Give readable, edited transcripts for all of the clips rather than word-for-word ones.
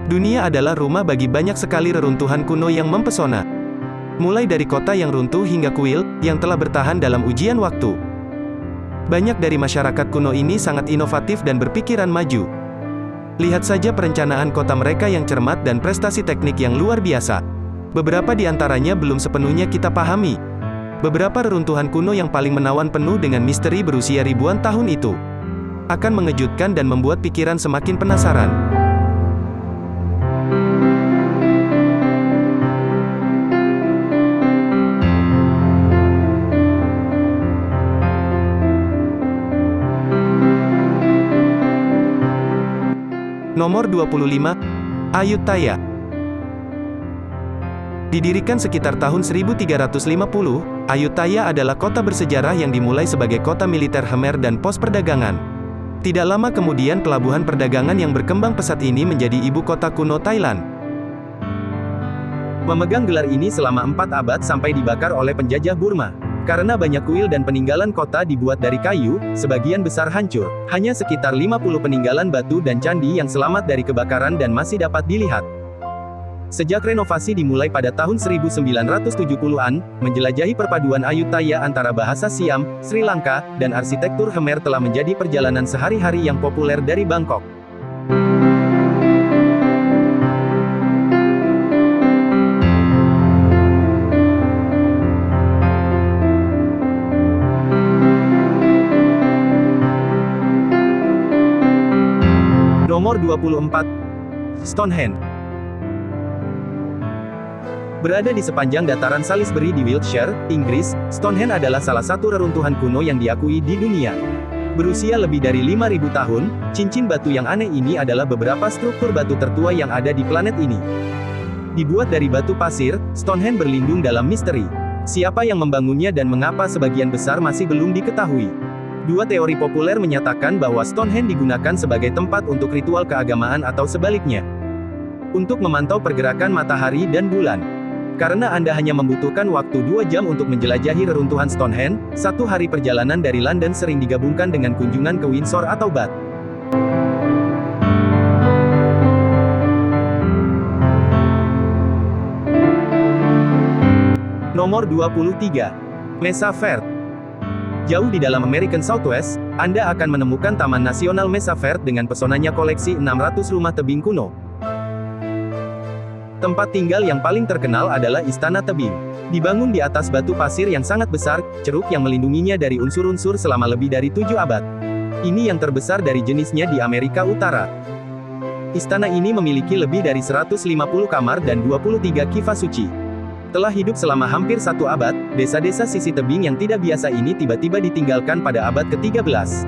Dunia adalah rumah bagi banyak sekali reruntuhan kuno yang mempesona. Mulai dari kota yang runtuh hingga kuil, yang telah bertahan dalam ujian waktu. Banyak dari masyarakat kuno ini sangat inovatif dan berpikiran maju. Lihat saja perencanaan kota mereka yang cermat dan prestasi teknik yang luar biasa. Beberapa di antaranya belum sepenuhnya kita pahami. Beberapa reruntuhan kuno yang paling menawan penuh dengan misteri berusia ribuan tahun itu akan mengejutkan dan membuat pikiran semakin penasaran. Nomor 25, Ayutthaya. Didirikan sekitar tahun 1350, Ayutthaya adalah kota bersejarah yang dimulai sebagai kota militer Khmer dan pos perdagangan. Tidak lama kemudian pelabuhan perdagangan yang berkembang pesat ini menjadi ibu kota kuno Thailand. Memegang gelar ini selama 4 abad sampai dibakar oleh penjajah Burma. Karena banyak kuil dan peninggalan kota dibuat dari kayu, sebagian besar hancur. Hanya sekitar 50 peninggalan batu dan candi yang selamat dari kebakaran dan masih dapat dilihat. Sejak renovasi dimulai pada tahun 1970-an, menjelajahi perpaduan Ayutthaya antara bahasa Siam, Sri Lanka, dan arsitektur Khmer telah menjadi perjalanan sehari-hari yang populer dari Bangkok. Nomor 24, Stonehenge. Berada di sepanjang dataran Salisbury di Wiltshire, Inggris, Stonehenge adalah salah satu reruntuhan kuno yang diakui di dunia. Berusia lebih dari 5.000 tahun, cincin batu yang aneh ini adalah beberapa struktur batu tertua yang ada di planet ini. Dibuat dari batu pasir, Stonehenge berlindung dalam misteri. Siapa yang membangunnya dan mengapa sebagian besar masih belum diketahui. Dua teori populer menyatakan bahwa Stonehenge digunakan sebagai tempat untuk ritual keagamaan atau sebaliknya, untuk memantau pergerakan matahari dan bulan. Karena Anda hanya membutuhkan waktu 2 jam untuk menjelajahi reruntuhan Stonehenge, 1 hari perjalanan dari London sering digabungkan dengan kunjungan ke Windsor atau Bath. Nomor 23, Mesa Verde. Jauh di dalam American Southwest, Anda akan menemukan Taman Nasional Mesa Verde dengan pesonanya koleksi 600 rumah tebing kuno. Tempat tinggal yang paling terkenal adalah Istana Tebing. Dibangun di atas batu pasir yang sangat besar, ceruk yang melindunginya dari unsur-unsur selama lebih dari 7 abad. Ini yang terbesar dari jenisnya di Amerika Utara. Istana ini memiliki lebih dari 150 kamar dan 23 kivas suci. Telah hidup selama hampir 1 abad, desa-desa sisi tebing yang tidak biasa ini tiba-tiba ditinggalkan pada abad ke-13.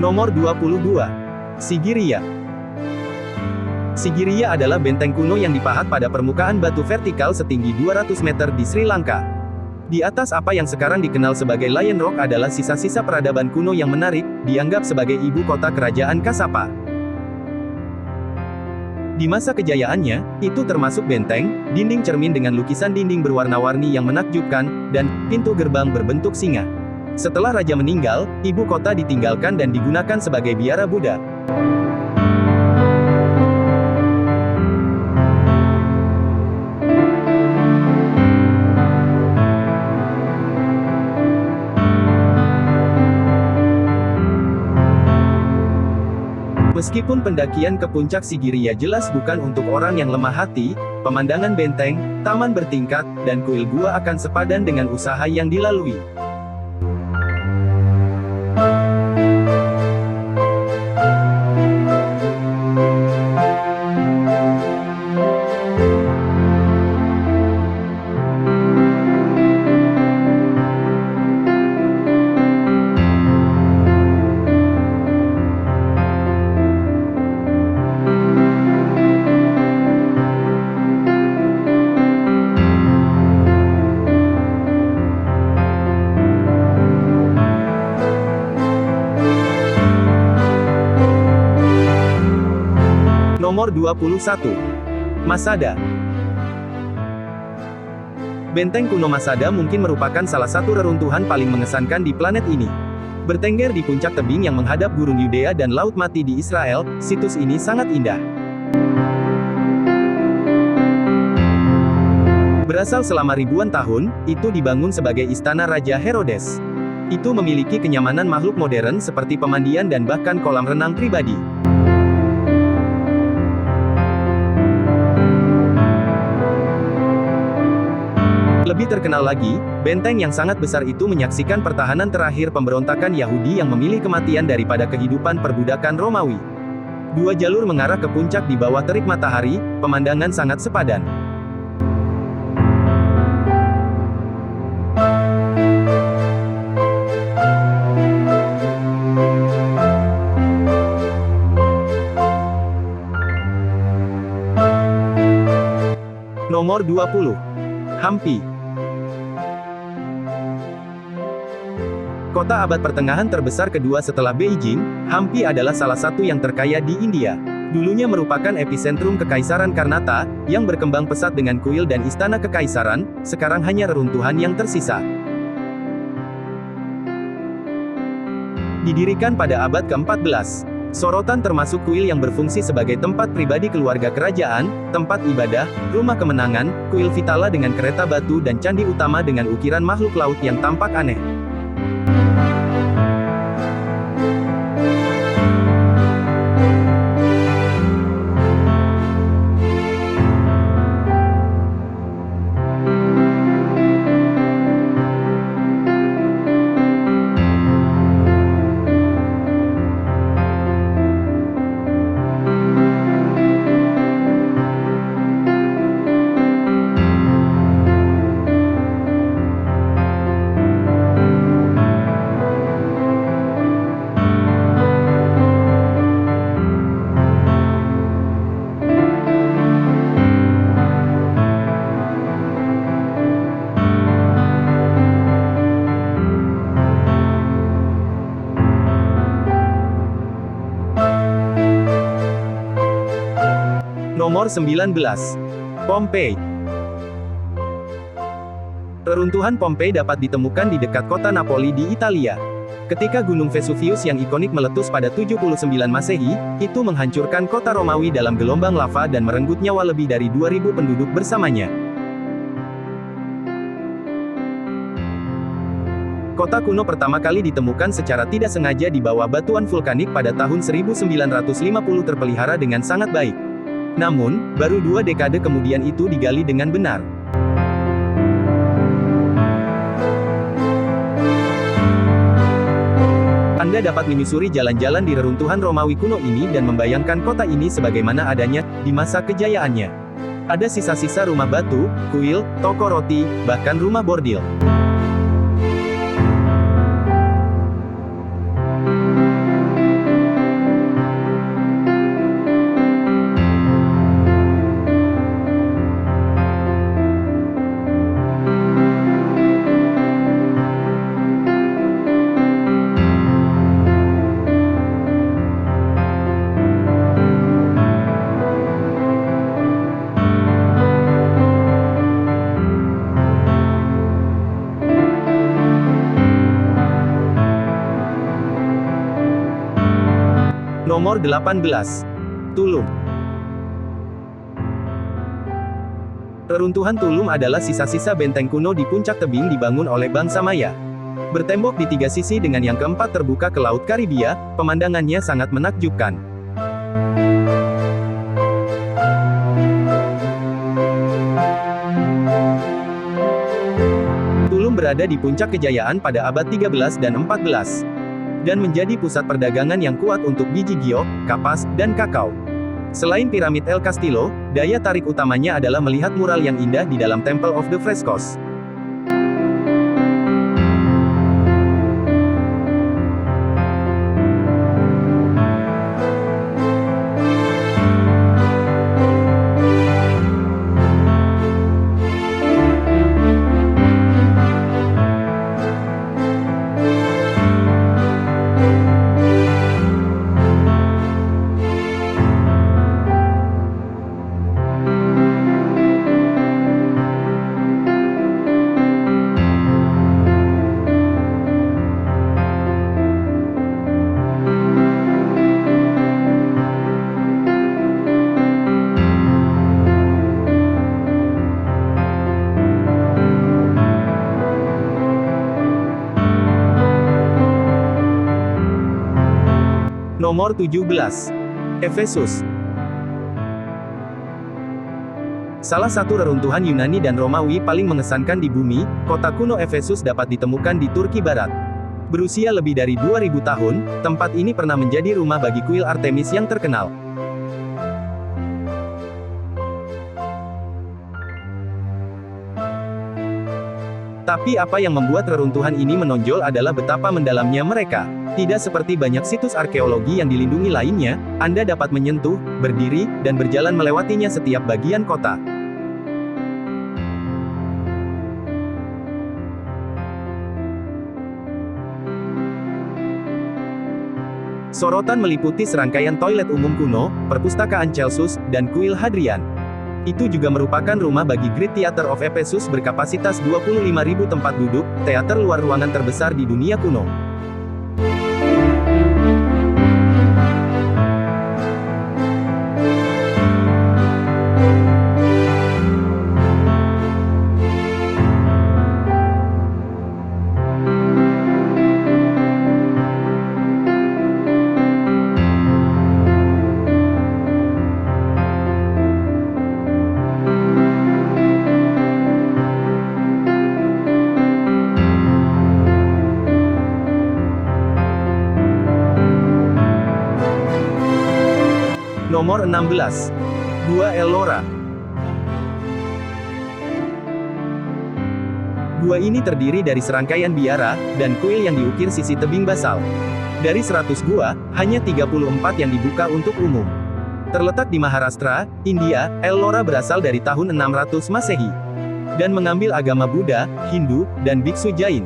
Nomor 22. Sigiriya. Sigiriya adalah benteng kuno yang dipahat pada permukaan batu vertikal setinggi 200 meter di Sri Lanka. Di atas apa yang sekarang dikenal sebagai Lion Rock adalah sisa-sisa peradaban kuno yang menarik, dianggap sebagai ibu kota kerajaan Kasapa. Di masa kejayaannya, itu termasuk benteng, dinding cermin dengan lukisan dinding berwarna-warni yang menakjubkan, dan pintu gerbang berbentuk singa. Setelah raja meninggal, ibu kota ditinggalkan dan digunakan sebagai biara Buddha. Meskipun pendakian ke puncak Sigiriya jelas bukan untuk orang yang lemah hati, pemandangan benteng, taman bertingkat, dan kuil gua akan sepadan dengan usaha yang dilalui. Nomor 21. Masada. Benteng kuno Masada mungkin merupakan salah satu reruntuhan paling mengesankan di planet ini. Bertengger di puncak tebing yang menghadap Gurun Yudea dan Laut Mati di Israel, situs ini sangat indah. Berasal selama ribuan tahun, itu dibangun sebagai istana Raja Herodes. Itu memiliki kenyamanan makhluk modern seperti pemandian dan bahkan kolam renang pribadi. Lebih terkenal lagi, benteng yang sangat besar itu menyaksikan pertahanan terakhir pemberontakan Yahudi yang memilih kematian daripada kehidupan perbudakan Romawi. Dua jalur mengarah ke puncak di bawah terik matahari, pemandangan sangat sepadan. Nomor 20. Hampi. Kota abad pertengahan terbesar kedua setelah Beijing, Hampi adalah salah satu yang terkaya di India. Dulunya merupakan epicentrum Kekaisaran Karnata, yang berkembang pesat dengan kuil dan istana kekaisaran, sekarang hanya reruntuhan yang tersisa. Didirikan pada abad ke-14. Sorotan termasuk kuil yang berfungsi sebagai tempat pribadi keluarga kerajaan, tempat ibadah, rumah kemenangan, kuil Vitala dengan kereta batu dan candi utama dengan ukiran makhluk laut yang tampak aneh. Nomor 19. Pompei. Reruntuhan Pompei dapat ditemukan di dekat kota Napoli di Italia. Ketika Gunung Vesuvius yang ikonik meletus pada 79 Masehi, itu menghancurkan kota Romawi dalam gelombang lava dan merenggut nyawa lebih dari 2.000 penduduk bersamanya. Kota kuno pertama kali ditemukan secara tidak sengaja di bawah batuan vulkanik pada tahun 1950 terpelihara dengan sangat baik. Namun, baru 2 dekade kemudian itu digali dengan benar. Anda dapat menyusuri jalan-jalan di reruntuhan Romawi kuno ini dan membayangkan kota ini sebagaimana adanya di masa kejayaannya. Ada sisa-sisa rumah batu, kuil, toko roti, bahkan rumah bordil. Nomor 18. Tulum. Reruntuhan Tulum adalah sisa-sisa benteng kuno di puncak tebing dibangun oleh bangsa Maya. Bertembok di 3 sisi dengan yang keempat terbuka ke Laut Karibia, pemandangannya sangat menakjubkan. Tulum berada di puncak kejayaan pada abad 13 dan 14. Dan menjadi pusat perdagangan yang kuat untuk biji giok, kapas, dan kakao. Selain piramid El Castillo, daya tarik utamanya adalah melihat mural yang indah di dalam Temple of the Frescoes. Nomor 17. Efesus. Salah satu reruntuhan Yunani dan Romawi paling mengesankan di bumi, kota kuno Efesus dapat ditemukan di Turki Barat. Berusia lebih dari 2000 tahun, tempat ini pernah menjadi rumah bagi kuil Artemis yang terkenal. Tapi apa yang membuat reruntuhan ini menonjol adalah betapa mendalamnya mereka. Tidak seperti banyak situs arkeologi yang dilindungi lainnya, Anda dapat menyentuh, berdiri, dan berjalan melewatinya setiap bagian kota. Sorotan meliputi serangkaian toilet umum kuno, perpustakaan Celsus, dan kuil Hadrian. Itu juga merupakan rumah bagi Great Theater of Ephesus berkapasitas 25.000 tempat duduk, teater luar ruangan terbesar di dunia kuno. Nomor 16. Gua Ellora. Gua ini terdiri dari serangkaian biara, dan kuil yang diukir sisi tebing basal. Dari 100 gua, hanya 34 yang dibuka untuk umum. Terletak di Maharashtra, India, Ellora berasal dari tahun 600 Masehi. Dan mengambil agama Buddha, Hindu, dan Biksu Jain.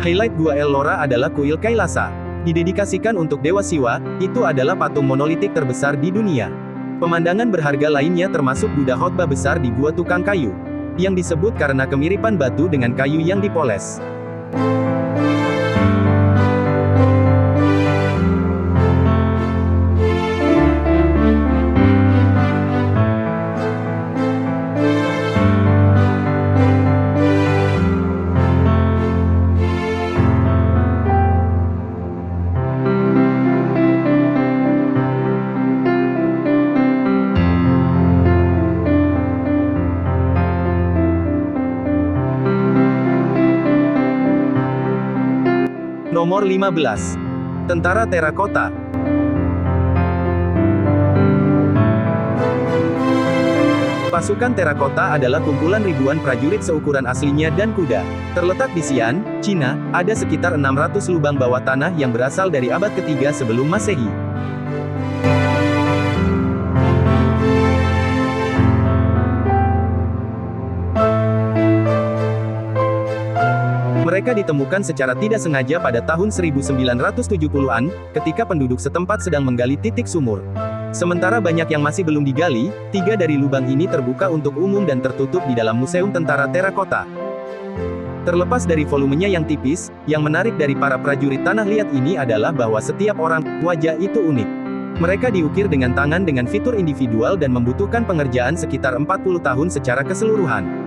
Highlight Gua Ellora adalah kuil Kailasa. Didedikasikan untuk Dewa Siwa, itu adalah patung monolitik terbesar di dunia. Pemandangan berharga lainnya termasuk Buddha khotbah besar di Gua Tukang Kayu, yang disebut karena kemiripan batu dengan kayu yang dipoles. Nomor 15. Tentara Terakota. Pasukan terakota adalah kumpulan ribuan prajurit seukuran aslinya dan kuda. Terletak di Xi'an, Cina, ada sekitar 600 lubang bawah tanah yang berasal dari abad ketiga sebelum Masehi. Mereka ditemukan secara tidak sengaja pada tahun 1970-an, ketika penduduk setempat sedang menggali titik sumur. Sementara banyak yang masih belum digali, 3 dari lubang ini terbuka untuk umum dan tertutup di dalam Museum Tentara Terakota. Terlepas dari volumenya yang tipis, yang menarik dari para prajurit tanah liat ini adalah bahwa setiap orang, wajah itu unik. Mereka diukir dengan tangan dengan fitur individual dan membutuhkan pengerjaan sekitar 40 tahun secara keseluruhan.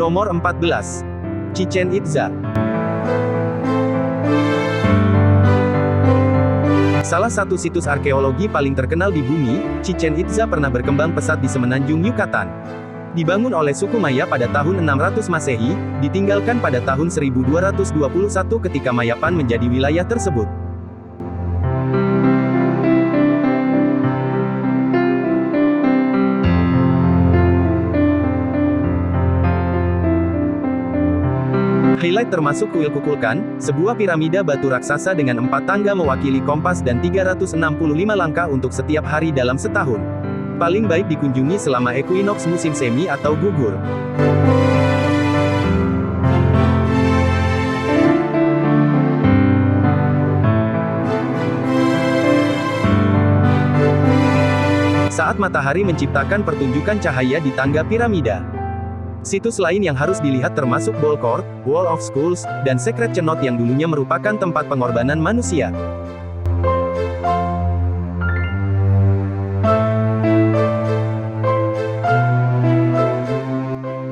Nomor 14. Chichen Itza. Salah satu situs arkeologi paling terkenal di bumi, Chichen Itza pernah berkembang pesat di semenanjung Yucatan. Dibangun oleh suku Maya pada tahun 600 Masehi, ditinggalkan pada tahun 1221 ketika Mayapan menjadi wilayah tersebut. Highlight termasuk kuil Kukulkan, sebuah piramida batu raksasa dengan 4 tangga mewakili kompas dan 365 langkah untuk setiap hari dalam setahun. Paling baik dikunjungi selama equinox musim semi atau gugur. Saat matahari menciptakan pertunjukan cahaya di tangga piramida. Situs lain yang harus dilihat termasuk Ball Court, Wall of Skulls, dan Secret Cenote yang dulunya merupakan tempat pengorbanan manusia.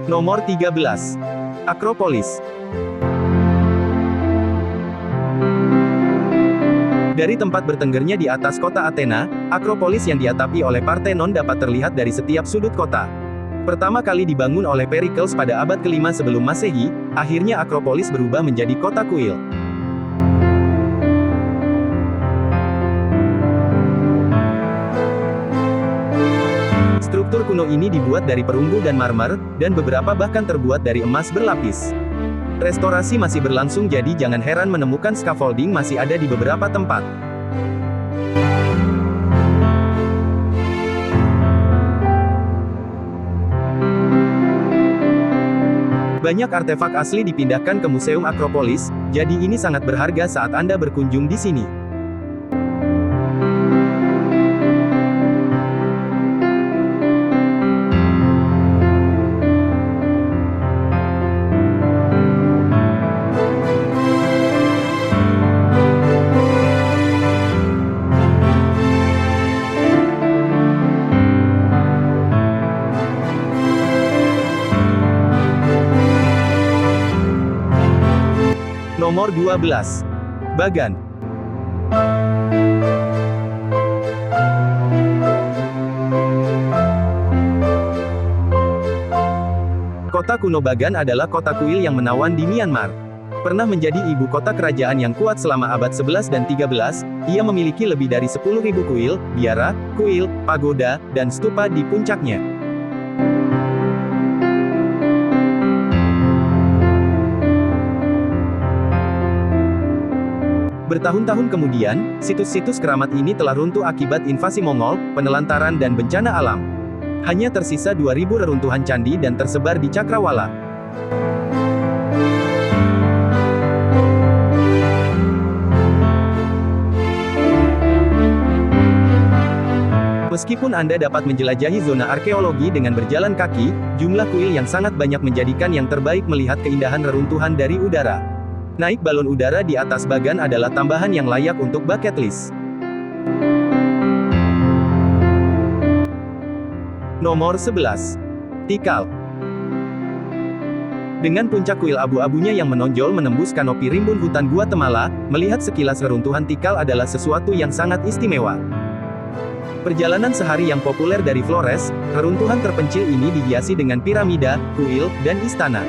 Nomor 13. Akropolis. Dari tempat bertenggernya di atas kota Athena, Akropolis yang diatapi oleh Parthenon dapat terlihat dari setiap sudut kota. Pertama kali dibangun oleh Pericles pada abad ke-5 sebelum Masehi, akhirnya Akropolis berubah menjadi kota kuil. Struktur kuno ini dibuat dari perunggu dan marmer, dan beberapa bahkan terbuat dari emas berlapis. Restorasi masih berlangsung, jadi jangan heran menemukan scaffolding masih ada di beberapa tempat. Banyak artefak asli dipindahkan ke Museum Akropolis, jadi ini sangat berharga saat Anda berkunjung di sini. Nomor 12. Bagan. Kota kuno Bagan adalah kota kuil yang menawan di Myanmar. Pernah menjadi ibu kota kerajaan yang kuat selama abad 11 dan 13, ia memiliki lebih dari 10.000 kuil, biara, kuil, pagoda, dan stupa di puncaknya. Bertahun-tahun kemudian, situs-situs keramat ini telah runtuh akibat invasi Mongol, penelantaran dan bencana alam. Hanya tersisa 2.000 reruntuhan candi dan tersebar di Cakrawala. Meskipun Anda dapat menjelajahi zona arkeologi dengan berjalan kaki, jumlah kuil yang sangat banyak menjadikan yang terbaik melihat keindahan reruntuhan dari udara. Naik balon udara di atas Bagan adalah tambahan yang layak untuk bucket list. Nomor 11. Tikal. Dengan puncak kuil abu-abunya yang menonjol menembus kanopi rimbun hutan Guatemala, melihat sekilas reruntuhan Tikal adalah sesuatu yang sangat istimewa. Perjalanan sehari yang populer dari Flores, reruntuhan terpencil ini dihiasi dengan piramida, kuil, dan istana.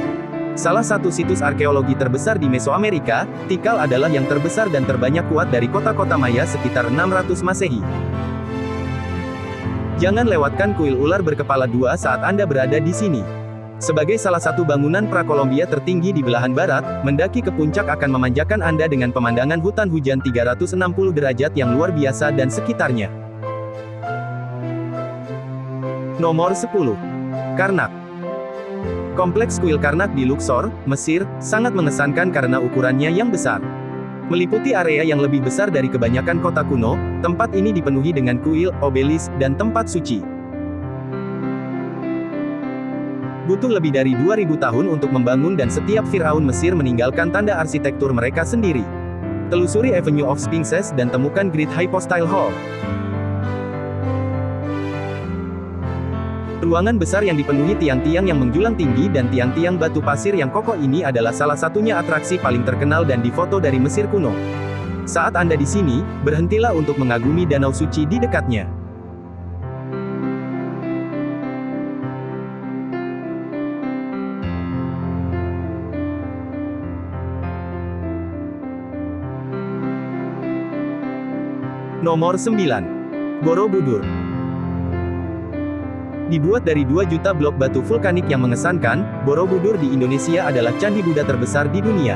Salah satu situs arkeologi terbesar di Mesoamerika, Tikal adalah yang terbesar dan terbanyak kuat dari kota-kota Maya sekitar 600 Masehi. Jangan lewatkan kuil ular berkepala dua saat Anda berada di sini. Sebagai salah satu bangunan prakolombia tertinggi di belahan barat, mendaki ke puncak akan memanjakan Anda dengan pemandangan hutan hujan 360 derajat yang luar biasa dan sekitarnya. Nomor 10. Karnak. Kompleks kuil Karnak di Luxor, Mesir, sangat mengesankan karena ukurannya yang besar. Meliputi area yang lebih besar dari kebanyakan kota kuno, tempat ini dipenuhi dengan kuil, obelisk, dan tempat suci. Butuh lebih dari 2000 tahun untuk membangun dan setiap Firaun Mesir meninggalkan tanda arsitektur mereka sendiri. Telusuri Avenue of Sphinxes dan temukan Great Hypostyle Hall. Ruangan besar yang dipenuhi tiang-tiang yang menjulang tinggi dan tiang-tiang batu pasir yang kokoh ini adalah salah satunya atraksi paling terkenal dan difoto dari Mesir kuno. Saat Anda di sini, berhentilah untuk mengagumi danau suci di dekatnya. Nomor 9. Borobudur. Dibuat dari 2 juta blok batu vulkanik yang mengesankan, Borobudur di Indonesia adalah candi Buddha terbesar di dunia.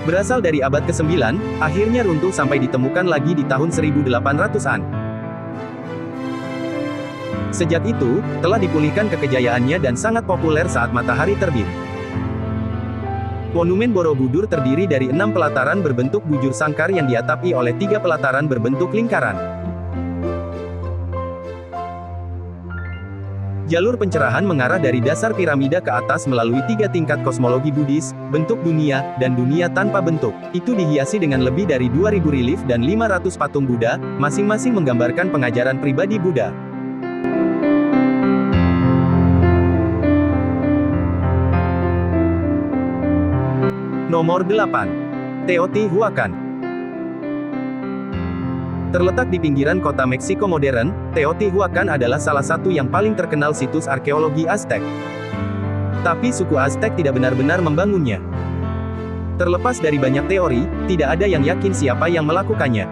Berasal dari abad ke-9, akhirnya runtuh sampai ditemukan lagi di tahun 1800-an. Sejak itu, telah dipulihkan kekejayaannya dan sangat populer saat matahari terbit. Monumen Borobudur terdiri dari 6 pelataran berbentuk bujur sangkar yang diatapi oleh 3 pelataran berbentuk lingkaran. Jalur pencerahan mengarah dari dasar piramida ke atas melalui 3 tingkat kosmologi Buddhis, bentuk dunia, dan dunia tanpa bentuk. Itu dihiasi dengan lebih dari 2000 relief dan 500 patung Buddha, masing-masing menggambarkan pengajaran pribadi Buddha. Nomor 8. Teotihuacan. Terletak di pinggiran kota Meksiko modern, Teotihuacan adalah salah satu yang paling terkenal situs arkeologi Aztec. Tapi suku Aztec tidak benar-benar membangunnya. Terlepas dari banyak teori, tidak ada yang yakin siapa yang melakukannya.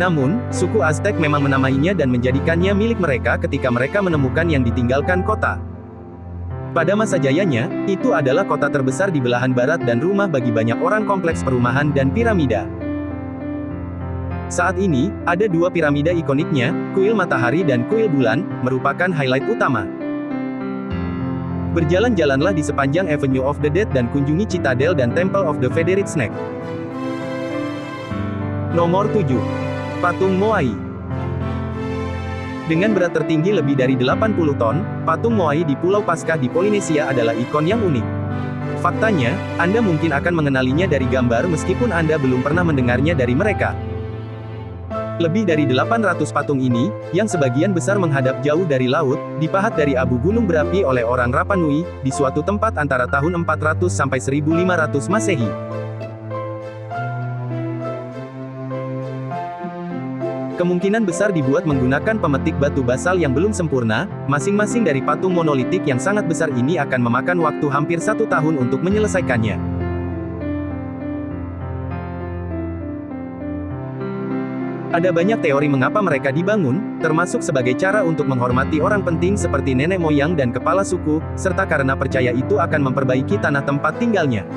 Namun, suku Aztec memang menamainya dan menjadikannya milik mereka ketika mereka menemukan yang ditinggalkan kota. Pada masa jayanya, itu adalah kota terbesar di belahan barat dan rumah bagi banyak orang kompleks perumahan dan piramida. Saat ini, ada 2 piramida ikoniknya, kuil matahari dan kuil bulan, merupakan highlight utama. Berjalan-jalanlah di sepanjang Avenue of the Dead dan kunjungi Citadel dan Temple of the Feathered Snake. Nomor 7. Patung Moai. Dengan berat tertinggi lebih dari 80 ton, patung Moai di Pulau Paskah di Polinesia adalah ikon yang unik. Faktanya, Anda mungkin akan mengenalinya dari gambar meskipun Anda belum pernah mendengarnya dari mereka. Lebih dari 800 patung ini, yang sebagian besar menghadap jauh dari laut, dipahat dari abu gunung berapi oleh orang Rapa Nui, di suatu tempat antara tahun 400 sampai 1500 Masehi. Kemungkinan besar dibuat menggunakan pemetik batu basal yang belum sempurna, masing-masing dari patung monolitik yang sangat besar ini akan memakan waktu hampir 1 tahun untuk menyelesaikannya. Ada banyak teori mengapa mereka dibangun, termasuk sebagai cara untuk menghormati orang penting seperti nenek moyang dan kepala suku, serta karena percaya itu akan memperbaiki tanah tempat tinggalnya.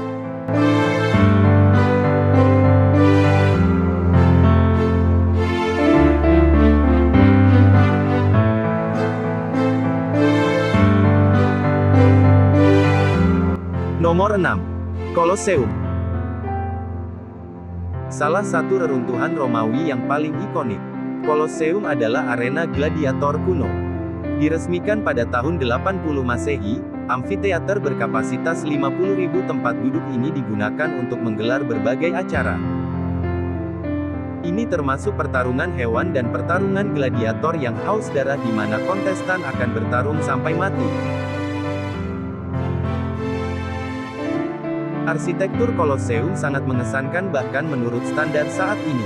Nomor 6. Kolosseum. Salah satu reruntuhan Romawi yang paling ikonik. Kolosseum adalah arena gladiator kuno. Diresmikan pada tahun 80 Masehi, amfiteater berkapasitas 50.000 tempat duduk ini digunakan untuk menggelar berbagai acara. Ini termasuk pertarungan hewan dan pertarungan gladiator yang haus darah di mana kontestan akan bertarung sampai mati. Arsitektur Kolosseum sangat mengesankan bahkan menurut standar saat ini.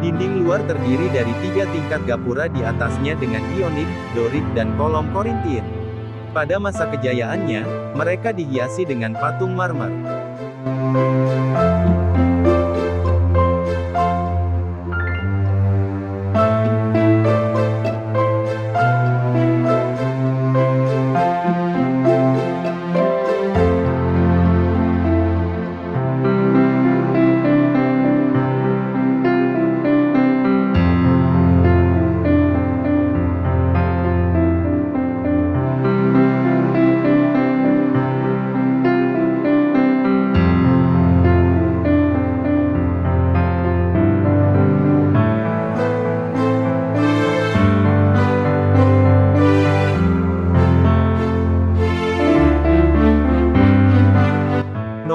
Dinding luar terdiri dari 3 tingkat gapura di atasnya dengan ionik, dorik dan kolom Korintian. Pada masa kejayaannya, mereka dihiasi dengan patung marmer.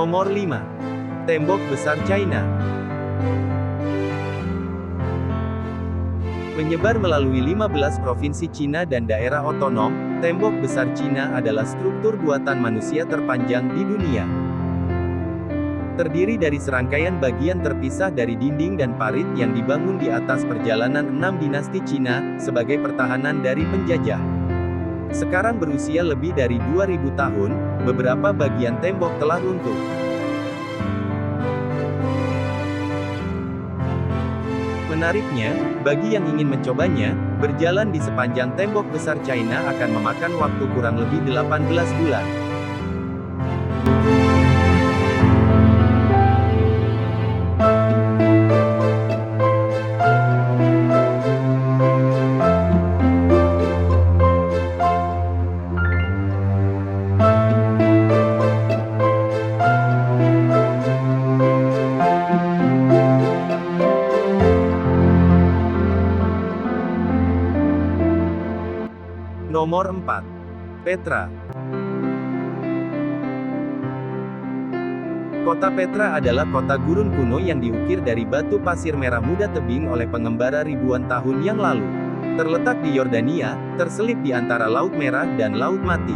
Nomor 5. Tembok Besar China. Menyebar melalui 15 provinsi Cina dan daerah otonom, Tembok Besar Cina adalah struktur buatan manusia terpanjang di dunia. Terdiri dari serangkaian bagian terpisah dari dinding dan parit yang dibangun di atas perjalanan 6 dinasti Cina, sebagai pertahanan dari penjajah. Sekarang berusia lebih dari 2000 tahun, beberapa bagian tembok telah runtuh. Menariknya, bagi yang ingin mencobanya, berjalan di sepanjang tembok besar China akan memakan waktu kurang lebih 18 bulan. Nomor 4. Petra. Kota Petra adalah kota gurun kuno yang diukir dari batu pasir merah muda tebing oleh pengembara ribuan tahun yang lalu. Terletak di Yordania, terselip di antara Laut Merah dan Laut Mati.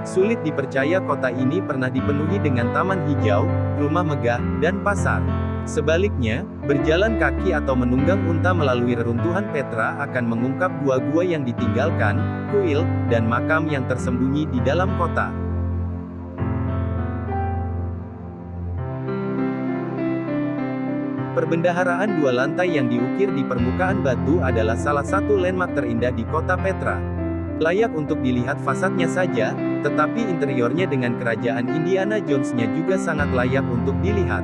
Sulit dipercaya kota ini pernah dipenuhi dengan taman hijau, rumah megah, dan pasar. Sebaliknya, berjalan kaki atau menunggang unta melalui reruntuhan Petra akan mengungkap gua-gua yang ditinggalkan, kuil, dan makam yang tersembunyi di dalam kota. Perbendaharaan dua lantai yang diukir di permukaan batu adalah salah satu landmark terindah di kota Petra. Layak untuk dilihat fasadnya saja, tetapi interiornya dengan kerajaan Indiana Jones-nya juga sangat layak untuk dilihat.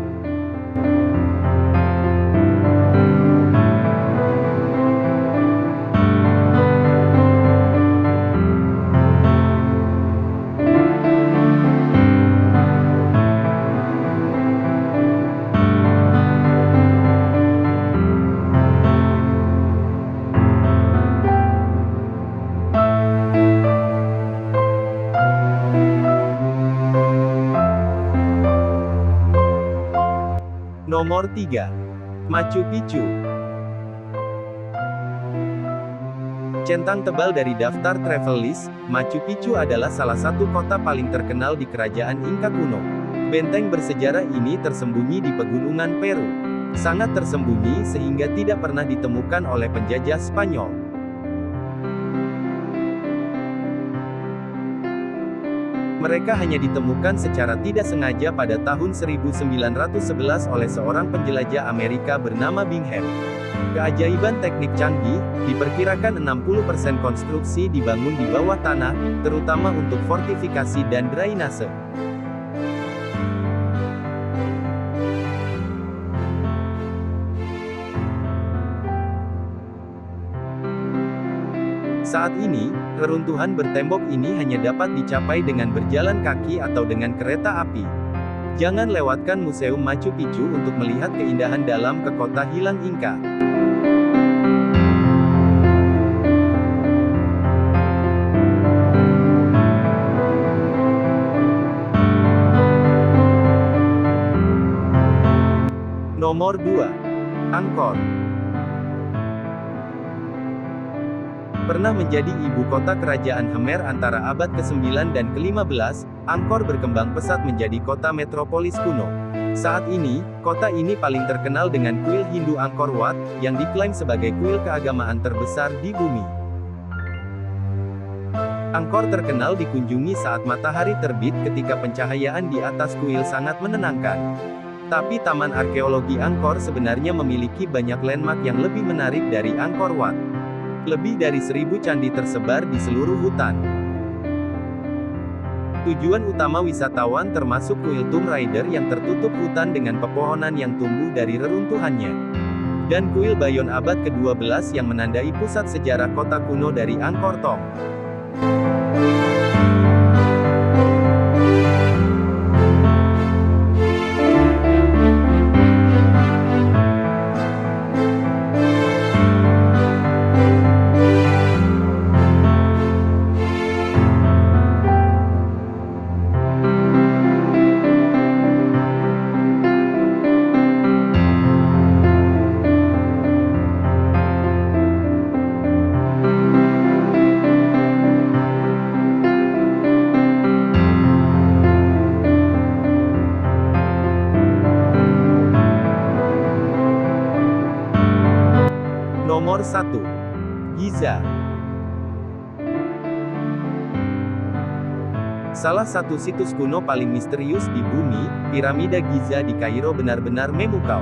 Nomor 3. Machu Picchu. Centang tebal dari daftar travel list, Machu Picchu adalah salah satu kota paling terkenal di kerajaan Inca kuno. Benteng bersejarah ini tersembunyi di pegunungan Peru. Sangat tersembunyi sehingga tidak pernah ditemukan oleh penjajah Spanyol. Mereka hanya ditemukan secara tidak sengaja pada tahun 1911 oleh seorang penjelajah Amerika bernama Bingham. Keajaiban teknik canggih, diperkirakan 60% konstruksi dibangun di bawah tanah, terutama untuk fortifikasi dan drainase. Saat ini, reruntuhan bertembok ini hanya dapat dicapai dengan berjalan kaki atau dengan kereta api. Jangan lewatkan Museum Machu Picchu untuk melihat keindahan dalam ke kota hilang Inca. Nomor 2. Angkor. Pernah menjadi ibu kota kerajaan Khmer antara abad ke-9 dan ke-15, Angkor berkembang pesat menjadi kota metropolis kuno. Saat ini, kota ini paling terkenal dengan kuil Hindu Angkor Wat, yang diklaim sebagai kuil keagamaan terbesar di bumi. Angkor terkenal dikunjungi saat matahari terbit ketika pencahayaan di atas kuil sangat menenangkan. Tapi Taman Arkeologi Angkor sebenarnya memiliki banyak landmark yang lebih menarik dari Angkor Wat. Lebih dari 1000 candi tersebar di seluruh hutan. Tujuan utama wisatawan termasuk kuil Tomb Raider yang tertutup hutan dengan pepohonan yang tumbuh dari reruntuhannya. Dan kuil Bayon abad ke-12 yang menandai pusat sejarah kota kuno dari Angkor Thom. Nomor 1. Giza. Salah satu situs kuno paling misterius di bumi, piramida Giza di Kairo benar-benar memukau.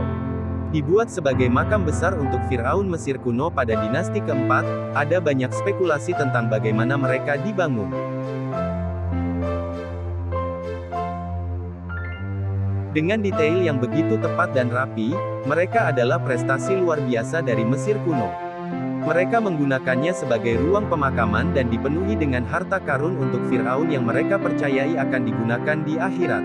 Dibuat sebagai makam besar untuk Firaun Mesir kuno pada dinasti keempat, ada banyak spekulasi tentang bagaimana mereka dibangun. Dengan detail yang begitu tepat dan rapi, mereka adalah prestasi luar biasa dari Mesir kuno. Mereka menggunakannya sebagai ruang pemakaman dan dipenuhi dengan harta karun untuk Firaun yang mereka percayai akan digunakan di akhirat.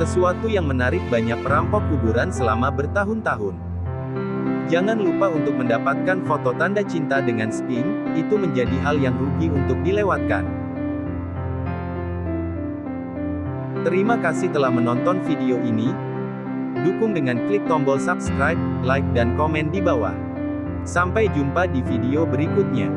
Sesuatu yang menarik banyak perampok kuburan selama bertahun-tahun. Jangan lupa untuk mendapatkan foto tanda cinta dengan Sphinx, itu menjadi hal yang rugi untuk dilewatkan. Terima kasih telah menonton video ini. Dukung dengan klik tombol subscribe, like dan komen di bawah. Sampai jumpa di video berikutnya.